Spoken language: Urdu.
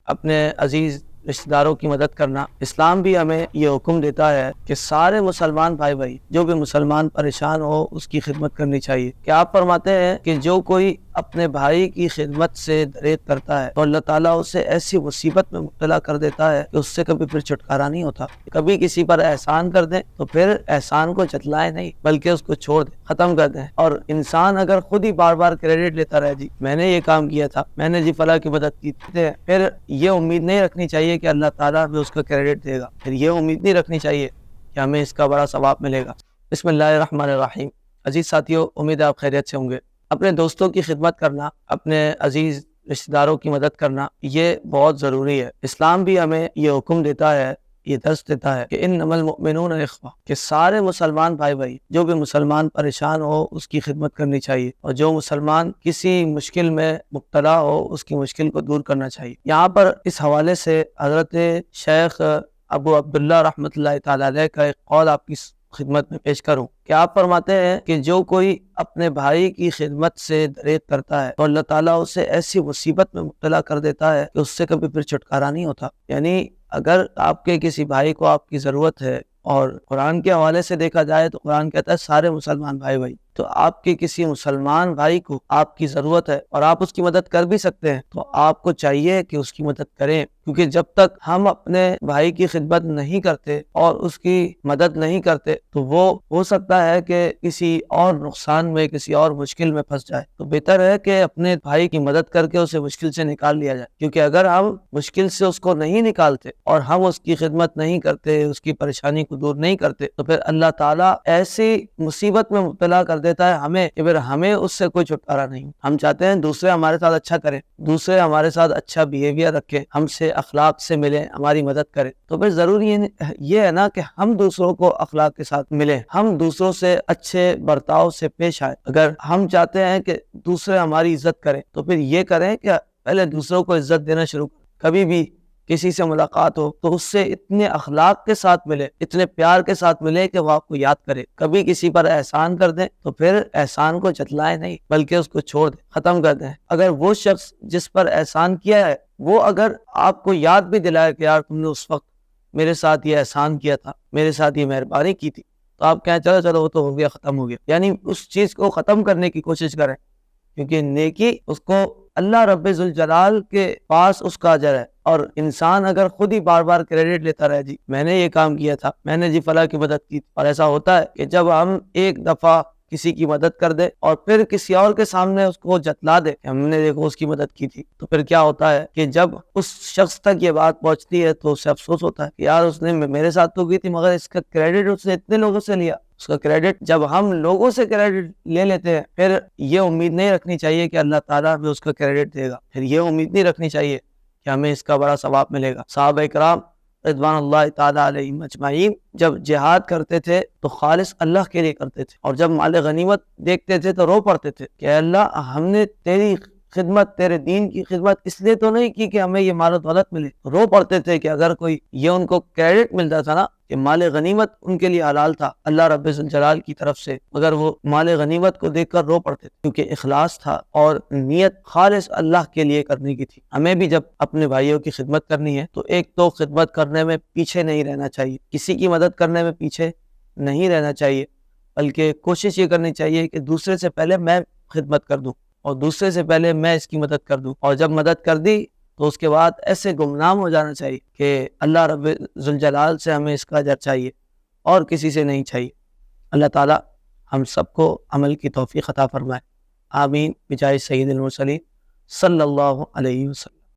اپنے عزیز رشتہ داروں کی مدد کرنا۔ اسلام بھی ہمیں یہ حکم دیتا ہے کہ سارے مسلمان بھائی جو بھی مسلمان پریشان ہو اس کی خدمت کرنی چاہیے۔ کہ آپ فرماتے ہیں کہ جو کوئی اپنے بھائی کی خدمت سے دریغ کرتا ہے تو اللہ تعالیٰ اسے ایسی مصیبت میں مبتلا کر دیتا ہے کہ اس سے کبھی پھر چھٹکارا نہیں ہوتا۔ کبھی کسی پر احسان کر دیں تو پھر احسان کو جتلائیں نہیں بلکہ اس کو چھوڑ دیں، ختم کر دیں۔ اور انسان اگر خود ہی بار بار کریڈٹ لیتا رہے، جی میں نے یہ کام کیا تھا، میں نے جی فلاں کی مدد کی تھی، پھر یہ امید نہیں رکھنی چاہیے کہ اللہ تعالیٰ ہمیں اس کا کریڈٹ دے گا، پھر یہ امید نہیں رکھنی چاہیے کہ ہمیں اس کا بڑا ثواب ملے گا۔ بسم اللہ الرحمن الرحیم۔ عزیز ساتھیو، امید ہے آپ خیریت سے ہوں گے۔ اپنے دوستوں کی خدمت کرنا، اپنے عزیز رشتہ داروں کی مدد کرنا، یہ بہت ضروری ہے۔ اسلام بھی ہمیں یہ حکم دیتا ہے، یہ درس دیتا ہے کہ انما المؤمنون اخوہ، کہ سارے مسلمان بھائی جو بھی مسلمان پریشان ہو اس کی خدمت کرنی چاہیے، اور جو مسلمان کسی مشکل میں مبتلا ہو اس کی مشکل کو دور کرنا چاہیے۔ یہاں پر اس حوالے سے حضرت شیخ ابو عبداللہ رحمۃ اللہ تعالی علیہ کا ایک قول آپ کی خدمت میں پیش کروں کہ آپ فرماتے ہیں کہ جو کوئی اپنے بھائی کی خدمت سے دریغ کرتا ہے تو اللہ تعالیٰ اسے ایسی مصیبت میں مبتلا کر دیتا ہے کہ اس سے کبھی پھر چھٹکارا نہیں ہوتا۔ یعنی اگر آپ کے کسی بھائی کو آپ کی ضرورت ہے، اور قرآن کے حوالے سے دیکھا جائے تو قرآن کہتا ہے سارے مسلمان بھائی، تو آپ کے کسی مسلمان بھائی کو آپ کی ضرورت ہے اور آپ اس کی مدد کر بھی سکتے ہیں تو آپ کو چاہیے کہ اس کی مدد کریں، کیونکہ جب تک ہم اپنے بھائی کی خدمت نہیں کرتے اور اس کی مدد نہیں کرتے تو وہ ہو سکتا ہے کہ کسی اور نقصان میں، کسی اور مشکل میں پھنس جائے۔ تو بہتر ہے کہ اپنے بھائی کی مدد کر کے اسے مشکل سے نکال لیا جائے، کیونکہ اگر ہم مشکل سے اس کو نہیں نکالتے اور ہم اس کی خدمت نہیں کرتے، اس کی پریشانی کو دور نہیں کرتے تو پھر اللہ تعالیٰ ایسی مصیبت میں مبتلا کر دیتا ہے ہمیں کہ پھر ہمیں اس سے کوئی چھٹکارا نہیں۔ ہم چاہتے ہیں دوسرے ہمارے ساتھ اچھا کریں، دوسرے ہمارے ساتھ اچھا بیہیویئر رکھیں، ہم سے اخلاق سے ملیں، ہماری مدد کریں، تو پھر ضروری یہ ہے نا کہ ہم دوسروں کو اخلاق کے ساتھ ملیں، ہم دوسروں سے اچھے برتاؤ سے پیش آئیں۔ اگر ہم چاہتے ہیں کہ دوسرے ہماری عزت کریں تو پھر یہ کریں کہ پہلے دوسروں کو عزت دینا شروع کریں۔ کبھی بھی کسی سے ملاقات ہو تو اس سے اتنے اخلاق کے ساتھ ملے، اتنے پیار کے ساتھ ملے کہ وہ آپ کو یاد کرے۔ کبھی کسی پر احسان کر دیں تو پھر احسان کو جتلائیں نہیں بلکہ اس کو چھوڑ دیں، ختم کر دیں۔ اگر وہ شخص جس پر احسان کیا ہے وہ اگر آپ کو یاد بھی دلائے کہ یار تم نے اس وقت میرے ساتھ یہ احسان کیا تھا، میرے ساتھ یہ مہربانی کی تھی، تو آپ کہیں چلو وہ تو ہو گیا، ختم ہو گیا، یعنی اس چیز کو ختم کرنے کی کوشش کریں، کیونکہ نیکی اس کو اللہ رب ذوالجلال کے پاس اس کا اجر ہے۔ اور انسان اگر خود ہی بار بار کریڈٹ لیتا رہے، جی میں نے یہ کام کیا تھا، میں نے جی فلاں کی مدد کی تھی، اور ایسا ہوتا ہے کہ جب ہم ایک دفعہ کسی کی مدد کر دے اور پھر کسی اور کے سامنے اس کو جتلا دے کہ ہم نے دیکھو اس کی مدد کی تھی، تو پھر کیا ہوتا ہے کہ جب اس شخص تک یہ بات پہنچتی ہے تو اسے افسوس ہوتا ہے کہ یار اس نے میرے ساتھ تو کی تھی مگر اس کا کریڈٹ اس نے اتنے لوگوں سے لیا۔ اس کا کریڈٹ جب ہم لوگوں سے کریڈٹ لے لیتے ہیں پھر یہ امید نہیں رکھنی چاہیے کہ اللہ تعالیٰ ہمیں اس کا کریڈٹ دے گا، پھر یہ امید نہیں رکھنی چاہیے کہ ہمیں اس کا بڑا ثواب ملے گا۔ صحابہ کرام رضوان اللہ تعالیٰ علیہم اجمعین جب جہاد کرتے تھے تو خالص اللہ کے لیے کرتے تھے، اور جب مال غنیمت دیکھتے تھے تو رو پڑتے تھے کہ اے اللہ ہم نے تیری خدمت، تیرے دین کی خدمت اس لیے تو نہیں کی کہ ہمیں یہ مال و دولت ملے۔ رو پڑتے تھے کہ اگر کوئی یہ ان کو کریڈٹ ملتا تھا نا کہ مال غنیمت ان کے لیے حلال تھا اللہ رب ذوالجلال کی طرف سے، مگر وہ مال غنیمت کو دیکھ کر رو پڑتے تھے، کیونکہ اخلاص تھا اور نیت خالص اللہ کے لیے کرنے کی تھی۔ ہمیں بھی جب اپنے بھائیوں کی خدمت کرنی ہے تو ایک تو خدمت کرنے میں پیچھے نہیں رہنا چاہیے، کسی کی مدد کرنے میں پیچھے نہیں رہنا چاہیے، بلکہ کوشش یہ کرنی چاہیے کہ دوسرے سے پہلے میں خدمت کر دوں اور دوسرے سے پہلے میں اس کی مدد کر دوں، اور جب مدد کر دی تو اس کے بعد ایسے گمنام ہو جانا چاہیے کہ اللہ رب ذوالجلال سے ہمیں اس کا اجر چاہیے اور کسی سے نہیں چاہیے۔ اللہ تعالیٰ ہم سب کو عمل کی توفیق عطا فرمائے، آمین بجائے سید المرسلین صلی اللہ علیہ وسلم۔